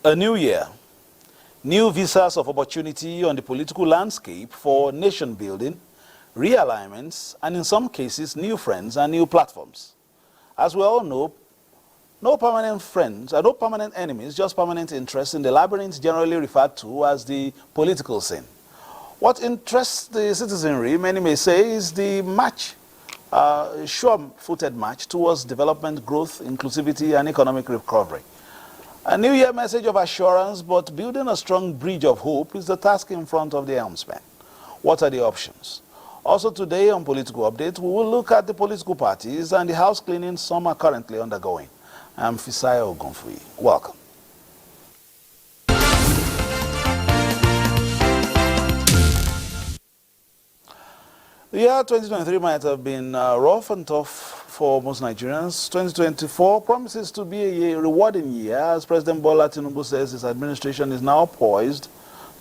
A new year, new visas of opportunity on the political landscape for nation building, realignments, and in some cases, new friends and new platforms. As we all know, no permanent friends, no permanent enemies, just permanent interests in the labyrinth generally referred to as the political scene. What interests the citizenry, many may say, is the march, sure-footed march towards development, growth, inclusivity, and economic recovery. A New Year message of assurance, but building a strong bridge of hope is the task in front of the helmsman. What are the options? Also today on Political Update, we will look at the political parties and the house cleaning some are currently undergoing. I'm Fisayo Ogunfuyi. Welcome. The year 2023 might have been rough and tough for most Nigerians. 2024 promises to be a rewarding year, as President Bola Tinubu says his administration is now poised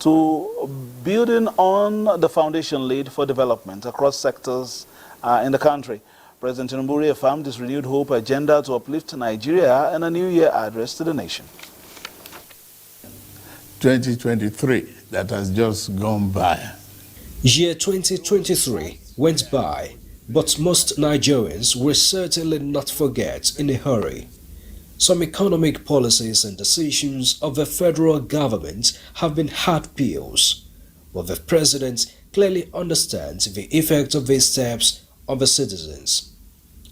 to building on the foundation laid for development across sectors in the country. President Tinubu reaffirmed his renewed hope agenda to uplift Nigeria in a New Year address to the nation. 2023 that has just gone by. Year 2023 went by, but most Nigerians will certainly not forget in a hurry. Some economic policies and decisions of the federal government have been hard pills, but the president clearly understands the effect of these steps on the citizens.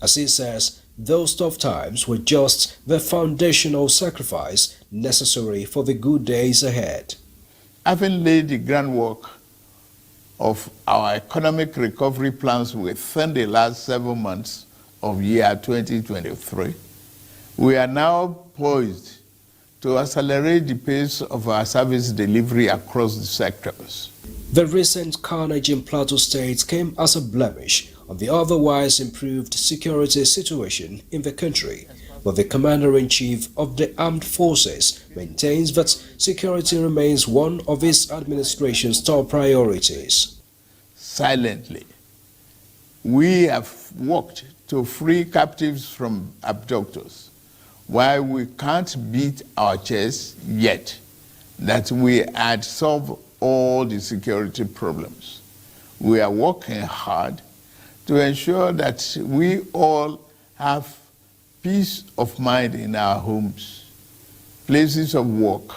As he says, those tough times were just the foundational sacrifice necessary for the good days ahead. Having laid the groundwork of our economic recovery plans within the last 7 months of year 2023, we are now poised to accelerate the pace of our service delivery across the sectors. The recent carnage in Plateau State came as a blemish on the otherwise improved security situation in the country, but the Commander-in-Chief of the Armed Forces maintains that security remains one of his administration's top priorities. Silently, we have worked to free captives from abductors. While we can't beat our chest yet that we had solved all the security problems, we are working hard to ensure that we all have peace of mind in our homes, places of work,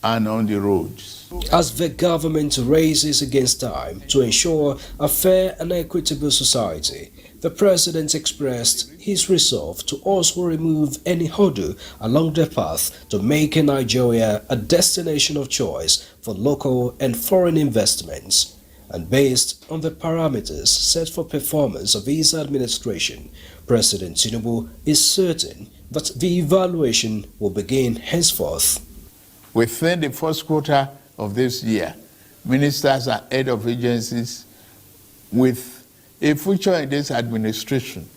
and on the roads. As the government races against time to ensure a fair and equitable society, the president expressed his resolve to also remove any hurdle along the path to making Nigeria a destination of choice for local and foreign investments. And based on the parameters set for performance of his administration, President Tinubu is certain that the evaluation will begin henceforth. Within the first quarter of this year, ministers and head of agencies with a future in this administration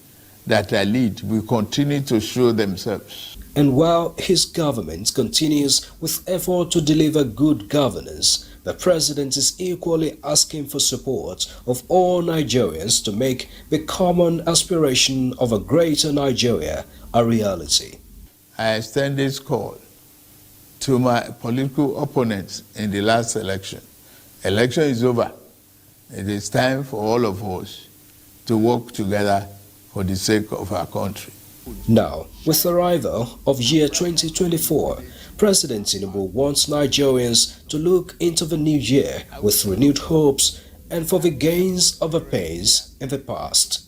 that I lead will continue to show themselves. And while his government continues with effort to deliver good governance, the president is equally asking for support of all Nigerians to make the common aspiration of a greater Nigeria a reality. I extend this call to my political opponents in the last election. Election is over. It is time for all of us to work together for the sake of our country. Now, with the arrival of year 2024, President Tinubu wants Nigerians to look into the new year with renewed hopes and for the gains of the pains in the past.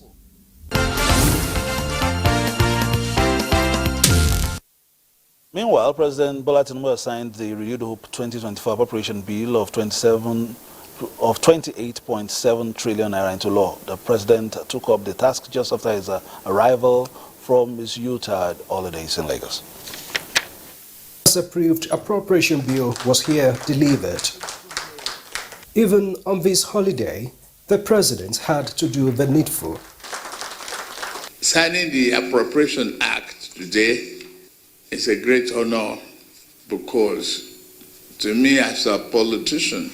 Meanwhile, President Bola Tinubu signed the Renewed Hope 2024 Appropriation Bill of 28.7 trillion naira into law. The president took up the task just after his arrival from his Utah holidays in Lagos. The approved appropriation bill was here delivered. Even on this holiday, the president had to do the needful. Signing the Appropriation Act today is a great honor because to me as a politician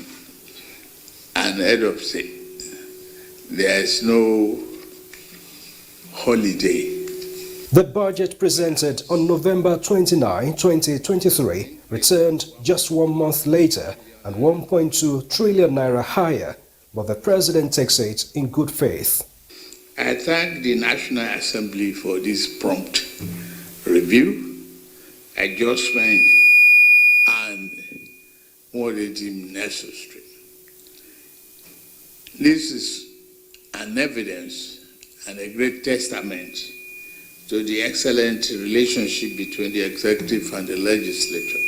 and head of state, there is no holiday. The budget presented on November 29, 2023 returned just 1 month later and 1.2 trillion naira higher, but the president takes it in good faith. I thank the National Assembly for this prompt review, adjustment, and what they deem necessary. This is an evidence and a great testament to the excellent relationship between the executive and the legislature.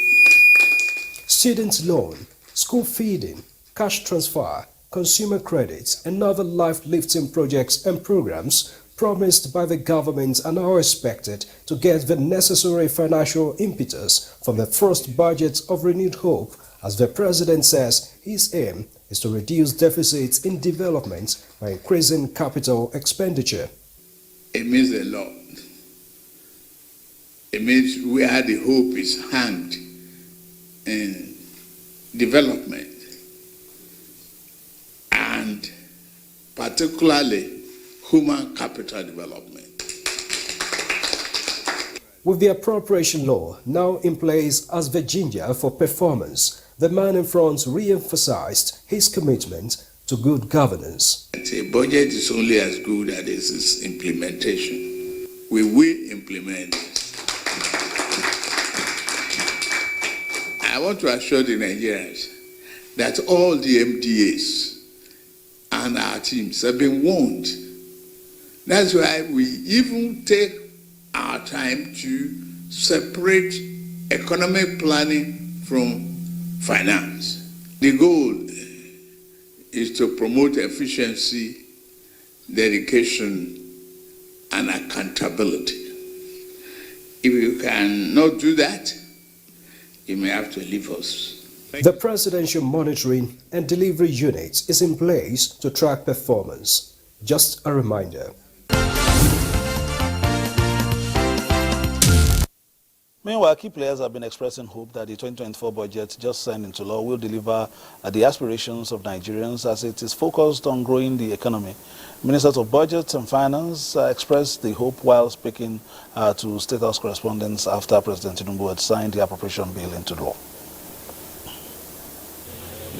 Student loan, school feeding, cash transfer, consumer credits, and other life-lifting projects and programs promised by the government are now expected to get the necessary financial impetus from the first budget of renewed hope, as the president says his aim is to reduce deficits in development by increasing capital expenditure. It means a lot. It means where the hope is hanged in development, and particularly human capital development. With the appropriation law now in place as the ginger for performance, the man in front re-emphasized his commitment to good governance. A budget is only as good as its implementation. We will implement it. I want to assure the Nigerians that all the MDAs and our teams have been warned. That's why we even take our time to separate economic planning from finance. The goal is to promote efficiency, dedication, and accountability. If you cannot do that, you may have to leave us. The Presidential Monitoring and Delivery Unit is in place to track performance. Just a reminder. Meanwhile, key players have been expressing hope that the 2024 budget just signed into law will deliver the aspirations of Nigerians as it is focused on growing the economy. Ministers of Budget and Finance expressed the hope while speaking to State House correspondents after President Tinubu had signed the appropriation bill into law.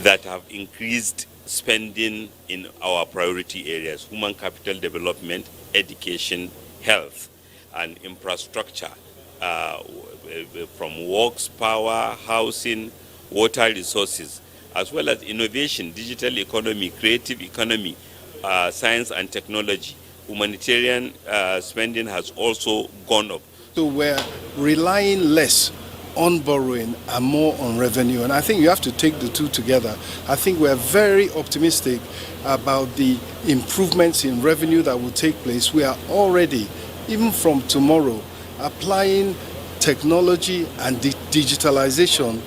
That have increased spending in our priority areas: human capital development, education, health, and infrastructure, from works, power, housing, water resources, as well as innovation, digital economy, creative economy, science and technology. Humanitarian spending has also gone up. So we're relying less on borrowing and more on revenue, and I think you have to take the two together. I think we're very optimistic about the improvements in revenue that will take place. We are already, even from tomorrow, applying technology and digitalization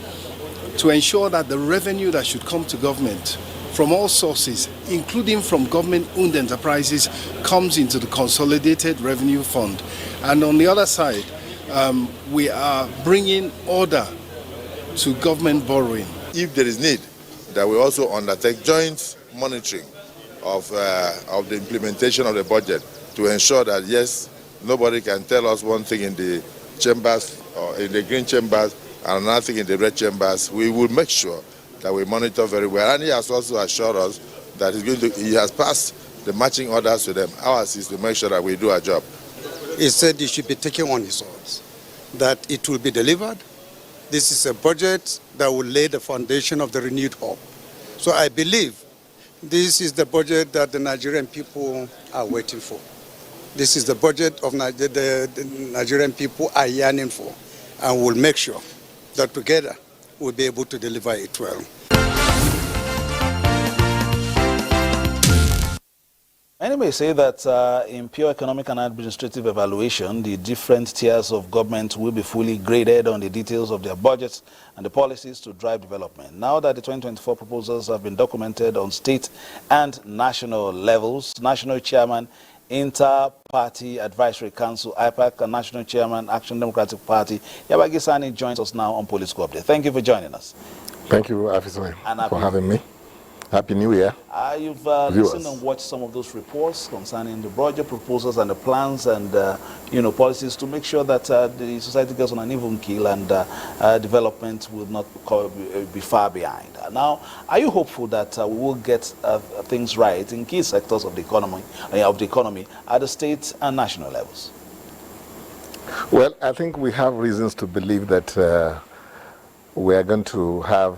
to ensure that the revenue that should come to government from all sources, including from government-owned enterprises, comes into the Consolidated Revenue Fund. And on the other side, we are bringing order to government borrowing. If there is need, that we also undertake joint monitoring of the implementation of the budget to ensure that, yes, nobody can tell us one thing in the chambers or in the green chambers and another thing in the red chambers. We will make sure that we monitor very well. And he has also assured us that he has passed the matching orders to them. Ours is to make sure that we do our job. He said he should be taken on his oath, that it will be delivered. This is a budget that will lay the foundation of the renewed hope. So I believe this is the budget that the Nigerian people are waiting for. This is the budget of the Nigerian people are yearning for, and we'll make sure that together we'll be able to deliver it well. Many may say that in pure economic and administrative evaluation, the different tiers of government will be fully graded on the details of their budgets and the policies to drive development. Now that the 2024 proposals have been documented on state and national levels, National Chairman, Inter-Party Advisory Council, IPAC, and National Chairman, Action Democratic Party, Yabagi Sani joins us now on Political Update. Thank you for joining us. Thank you, Afisai, for having me. Happy New Year. You've listened and watched some of those reports concerning the budget proposals and the plans and policies to make sure that the society gets on an even keel and development will not be far behind. Now, are you hopeful that we will get things right in key sectors of the economy at the state and national levels? Well, I think we have reasons to believe that we are going to have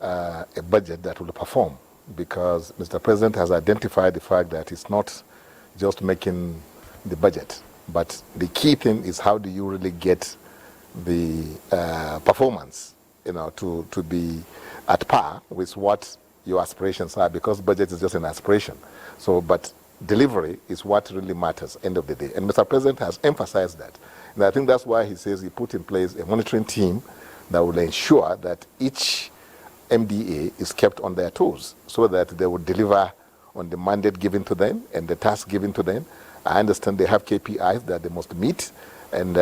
a budget that will perform, because Mr. President has identified the fact that it's not just making the budget, but the key thing is how do you really get the performance, to be at par with what your aspirations are, because budget is just an aspiration. So, but delivery is what really matters end of the day. And Mr. President has emphasized that. And I think that's why he says he put in place a monitoring team that will ensure that each MDA is kept on their toes so that they will deliver on the mandate given to them and the task given to them. I understand they have KPIs that they must meet, and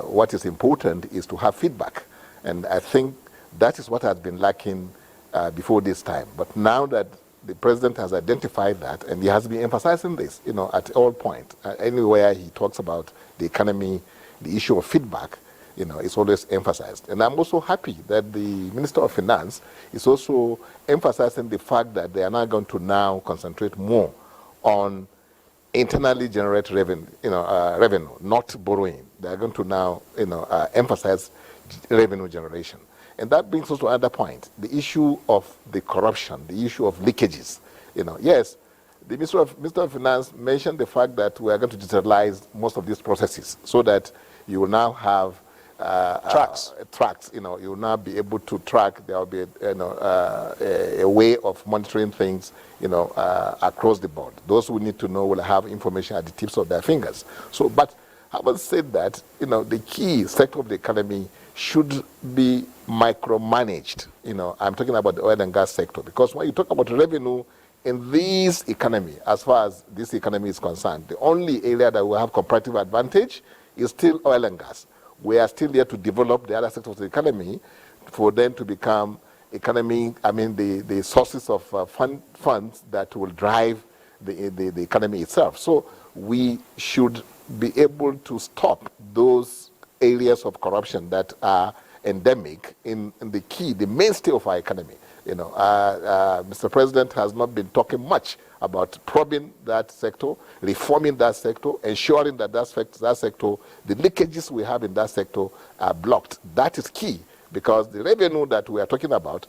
what is important is to have feedback. And I think that is what has been lacking before this time. But now that the president has identified that, and he has been emphasizing this, at all points, anywhere he talks about the economy, the issue of feedback, it's always emphasized. And I'm also happy that the Minister of Finance is also emphasizing the fact that they are now going to now concentrate more on internally generated revenue, not borrowing. They are going to now, emphasize revenue generation. And that brings us to another point, the issue of the corruption, the issue of leakages. Yes, the Minister of Finance mentioned the fact that we are going to digitalize most of these processes so that you will now have tracks. You will now be able to track. There will be a way of monitoring things, across the board. Those who need to know will have information at the tips of their fingers. So, but having said that, the key sector of the economy should be micromanaged. I'm talking about the oil and gas sector, because when you talk about revenue in this economy, as far as this economy is concerned, the only area that will have comparative advantage is still oil and gas. We are still there to develop the other sectors of the economy for them to become the sources of funds that will drive the economy itself. So we should be able to stop those areas of corruption that are endemic in the mainstay of our economy. Mr. President has not been talking much about probing that sector, reforming that sector, ensuring that that sector, the leakages we have in that sector are blocked. That is key, because the revenue that we are talking about,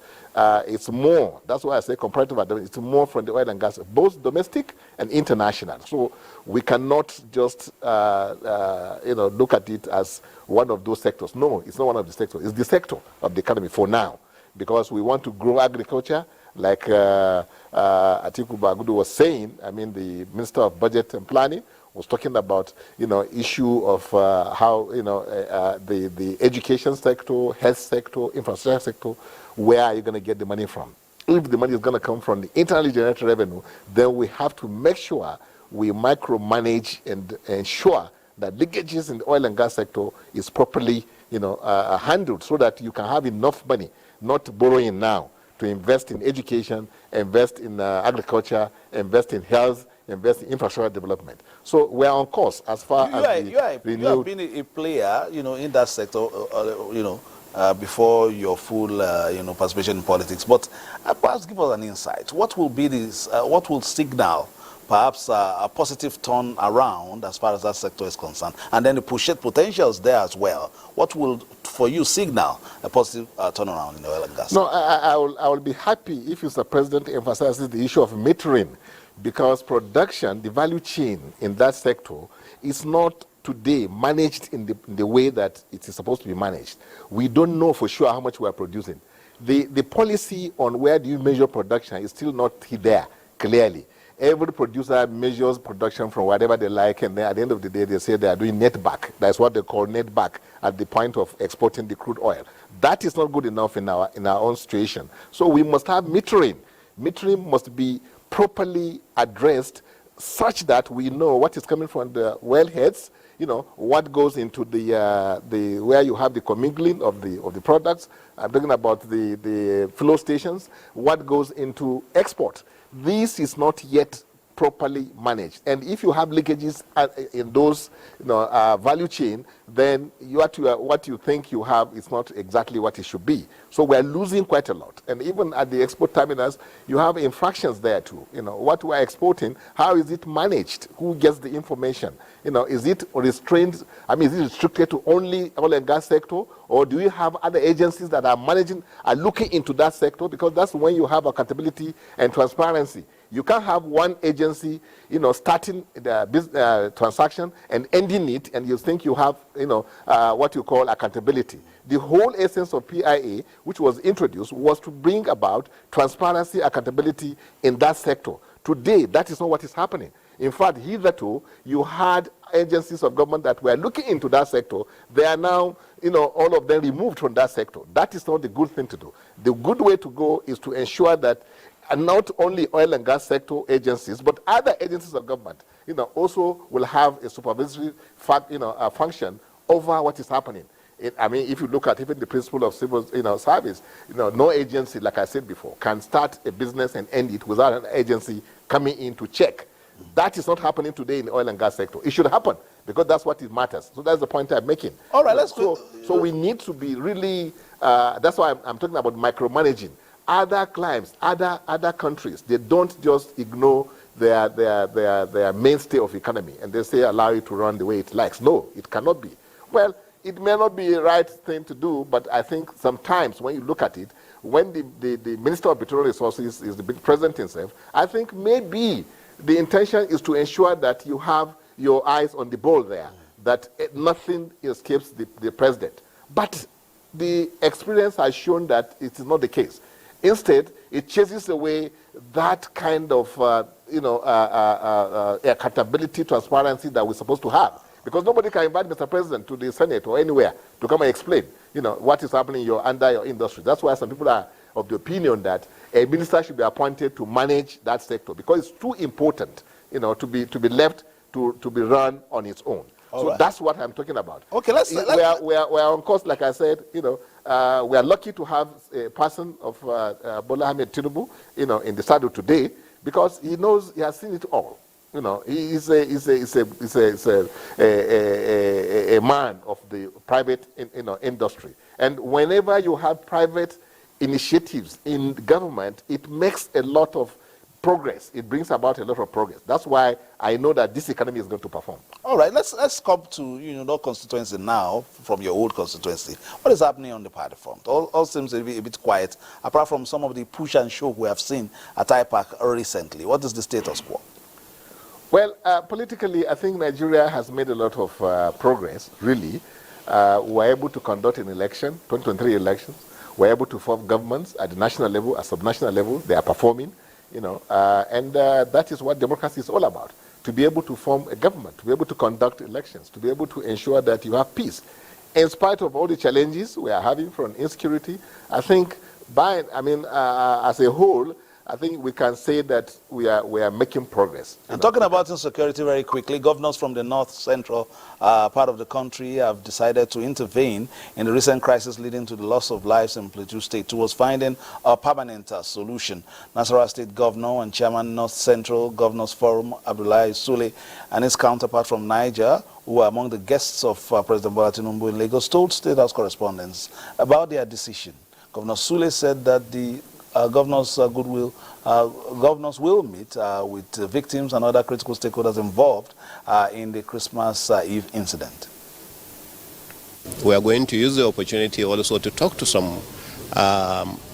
it's more, that's why I say comparative advantage, it's more from the oil and gas, both domestic and international. So we cannot just look at it as one of those sectors. No, it's not one of the sectors. It's the sector of the economy for now, because we want to grow agriculture, like Atiku Bagudu was saying. The Minister of Budget and Planning was talking about, issue of how, the education sector, health sector, infrastructure sector, where are you going to get the money from? If the money is going to come from the internally generated revenue, then we have to make sure we micromanage and ensure that leakages in the oil and gas sector is properly, handled, so that you can have enough money, not borrowing now, to invest in education, invest in agriculture, invest in health, invest in infrastructure development. So we are on course as far as you have been a player, in that sector, before your full, participation in politics. But perhaps give us an insight. What will be this? What will signal perhaps a positive turn around as far as that sector is concerned, and then the potentials there as well? What will, for you, signal a positive turnaround in the oil and gas? No, I will be happy if Mr. President emphasizes the issue of metering, because production, the value chain in that sector, is not today managed in the way that it is supposed to be managed. We don't know for sure how much we are producing. The policy on where do you measure production is still not there clearly. Every producer measures production from whatever they like, and then at the end of the day, they say they are doing net back. That's what they call net back at the point of exporting the crude oil. That is not good enough in our own situation. So we must have metering. Metering must be properly addressed, such that we know what is coming from the wellheads, what goes into the where you have the commingling of the products, I'm talking about the flow stations, what goes into export. This is not yet properly managed. And if you have leakages in those value chain, then what you think you have is not exactly what it should be. So we're losing quite a lot. And even at the export terminals, you have infractions there too. What we're exporting, how is it managed? Who gets the information? Is it restrained? I mean, is it restricted to only oil and gas sector? Or do you have other agencies that are looking into that sector? Because that's when you have accountability and transparency. You can't have one agency, starting the business, transaction and ending it, and you think you have, what you call accountability. The whole essence of PIA, which was introduced, was to bring about transparency, accountability in that sector. Today, that is not what is happening. In fact, hitherto, you had agencies of government that were looking into that sector. They are now, all of them removed from that sector. That is not the good thing to do. The good way to go is to ensure that and not only oil and gas sector agencies, but other agencies of government, also will have a supervisory function over what is happening. If you look at even the principle of civil service, no agency, like I said before, can start a business and end it without an agency coming in to check. That is not happening today in the oil and gas sector. It should happen because that's what it matters. So that's the point I'm making. All right, let's go. So we need to be really, that's why I'm talking about micromanaging. Other climes, other countries, they don't just ignore their mainstay of economy and they say allow it to run the way it likes. No, it cannot be. Well, it may not be the right thing to do, but I think sometimes when you look at it, when the Minister of Petroleum Resources is the big president himself, I think maybe the intention is to ensure that you have your eyes on the ball there, that nothing escapes the president. But the experience has shown that it is not the case. Instead, it chases away that kind of accountability, transparency that we're supposed to have. Because nobody can invite Mr. President to the Senate or anywhere to come and explain what is happening under your industry. That's why some people are of the opinion that a minister should be appointed to manage that sector because it's too important to be left to be run on its own. So that's what I'm talking about. Okay, we are on course, like I said, we are lucky to have a person of Bola Ahmed Tinubu, in the saddle today because he knows, he has seen it all. He is a man of the private, industry. And whenever you have private initiatives in government, it makes a lot of progress. It brings about a lot of progress. That's why I know that this economy is going to perform. All right, let's come to that constituency now from your old constituency. What is happening on the party front? All seems to be a bit quiet, apart from some of the push and shove we have seen at IPAC recently. What is the status quo? Well, politically, I think Nigeria has made a lot of progress, really. We're able to conduct an election, 2023 elections. We're able to form governments at the national level, at subnational level. They are performing. And that is what democracy is all about, to be able to form a government, to be able to conduct elections, to be able to ensure that you have peace. In spite of all the challenges we are having from insecurity, I think as a whole, I think we can say that we are making progress. And talking about insecurity very quickly, governors from the north-central part of the country have decided to intervene in the recent crisis leading to the loss of lives in Plateau State towards finding a permanent solution. Nasarawa State Governor and Chairman North Central Governors Forum, Abdullahi Sule, and his counterpart from Niger, who are among the guests of President Bola Tinubu in Lagos, told State House correspondents about their decision. Governor Sule said that the governors will meet with victims and other critical stakeholders involved in the Christmas Eve incident. We are going to use the opportunity also to talk to some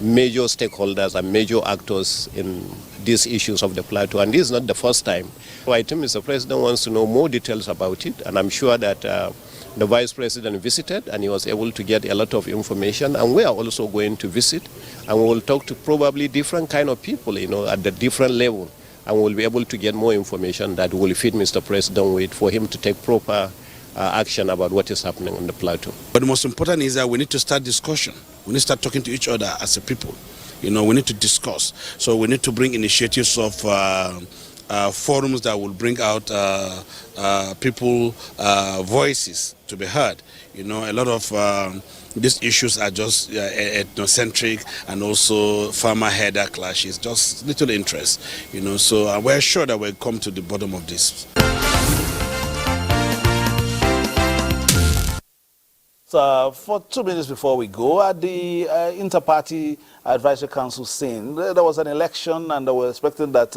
major stakeholders and major actors in these issues of the plateau, and this is not the first time. So I think Mr. President wants to know more details about it, and I'm sure that the Vice President visited and he was able to get a lot of information, and we are also going to visit and we will talk to probably different kind of people, at the different level, and we'll be able to get more information that will fit Mr. President with for him to take proper action about what is happening on the plateau. But the most important is that we need to start discussion. We need to start talking to each other as a people. We need to discuss. So we need to bring initiatives of forums that will bring out people voices to be heard. A lot of these issues are just ethnocentric and also farmer-herder clashes, just little interest, So we're sure that we'll come to the bottom of this. For 2 minutes before we go, at the Inter-Party Advisory Council scene, there was an election and they were expecting that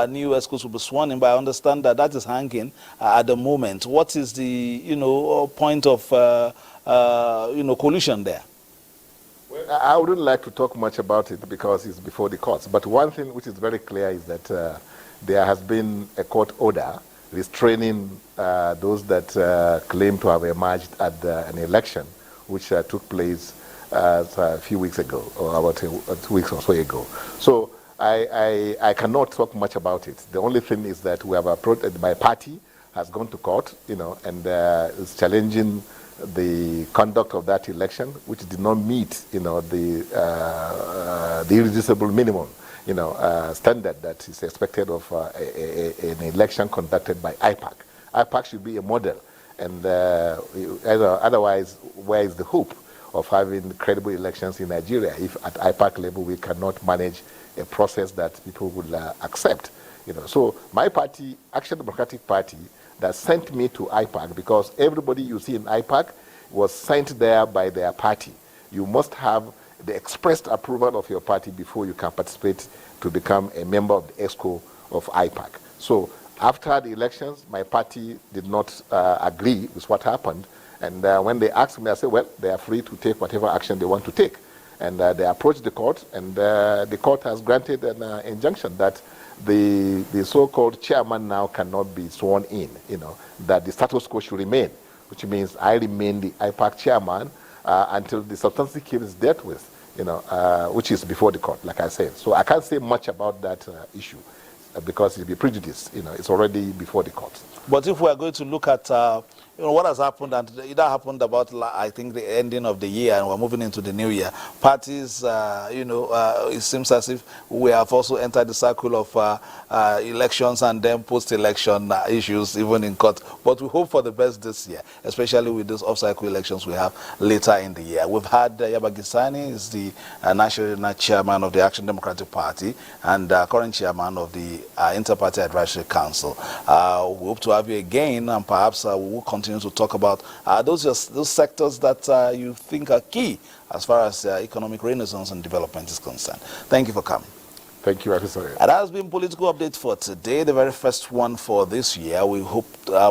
new ESCOs will be sworn in, but I understand that that is hanging at the moment. What is the, point of, collusion there? Well, I wouldn't like to talk much about it because it's before the courts. But one thing which is very clear is that there has been a court order restraining those that claim to have emerged at an election which took place a few weeks ago, or about 2 weeks or so ago. So I cannot talk much about it. The only thing is that we have approached, my party has gone to court, and is challenging the conduct of that election, which did not meet, the irreducible minimum, standard that is expected of an election conducted by IPAC. IPAC should be a model, and otherwise, where is the hope of having credible elections in Nigeria if at IPAC level we cannot manage a process that people would accept? So my party, Action Democratic Party, that sent me to IPAC, because everybody you see in IPAC was sent there by their party. You must have the expressed approval of your party before you can participate to become a member of the ESCO of IPAC. So after the elections, my party did not agree with what happened. And when they asked me, I said, well, they are free to take whatever action they want to take. And they approached the court, and the court has granted an injunction that the so-called chairman now cannot be sworn in, that the status quo should remain, which means I remain the IPAC chairman until the substantive case is dealt with, which is before the court, like I said. So I can't say much about that issue because it will be prejudice, it's already before the court. But if we are going to look at what has happened, and it happened about, I think, the ending of the year, and we're moving into the new year. Parties, it seems as if we have also entered the circle of elections and then post-election issues, even in court. But we hope for the best this year, especially with those off-cycle elections we have later in the year. We've had Yabagisani is the national chairman of the Action Democratic Party and current chairman of the Inter-Party Advisory Council. We hope to have you again, and perhaps we will continue to talk about those sectors that you think are key as far as economic renaissance and development is concerned. Thank you for coming. Thank you, Officer. And that has been Political Update for today, the very first one for this year. We hope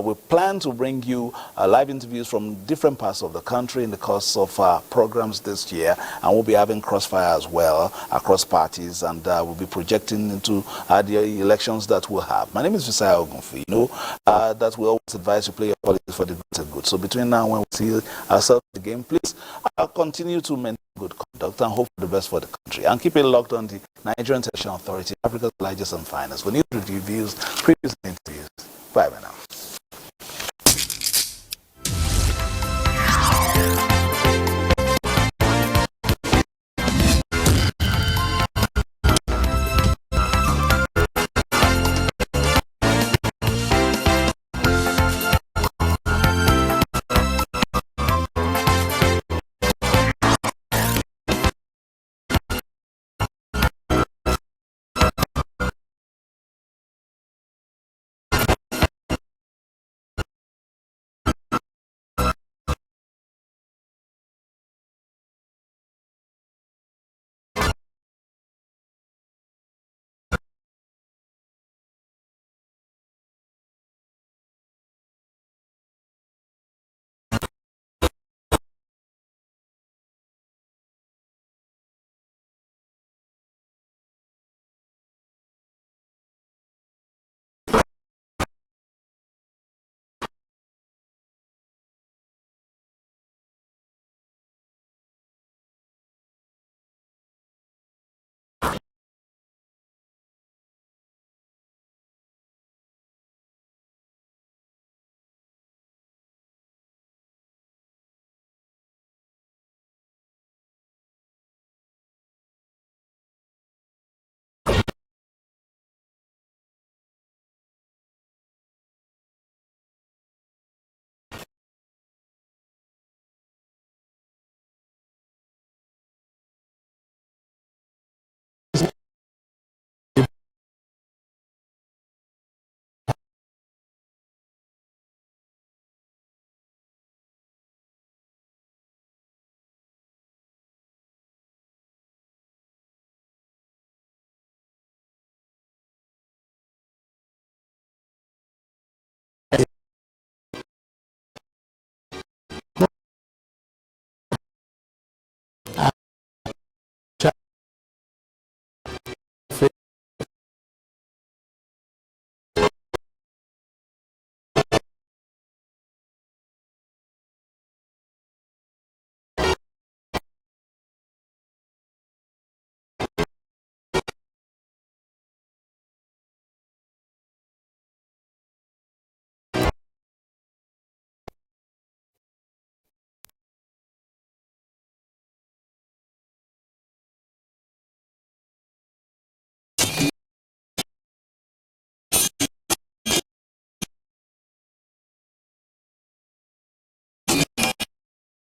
we plan to bring you live interviews from different parts of the country in the course of programs this year, and we'll be having crossfire as well across parties, and we'll be projecting into the elections that we'll have. My name is Visaya Ogunfi. That we always advise you play your politics for the greater good. So between now and when we see ourselves again, please continue to maintain good conduct and hope for the best for the country. And keep it locked on the Nigerian Television Authority, Africa's largest and finest, for news reviews, previews, and interviews. Bye bye now.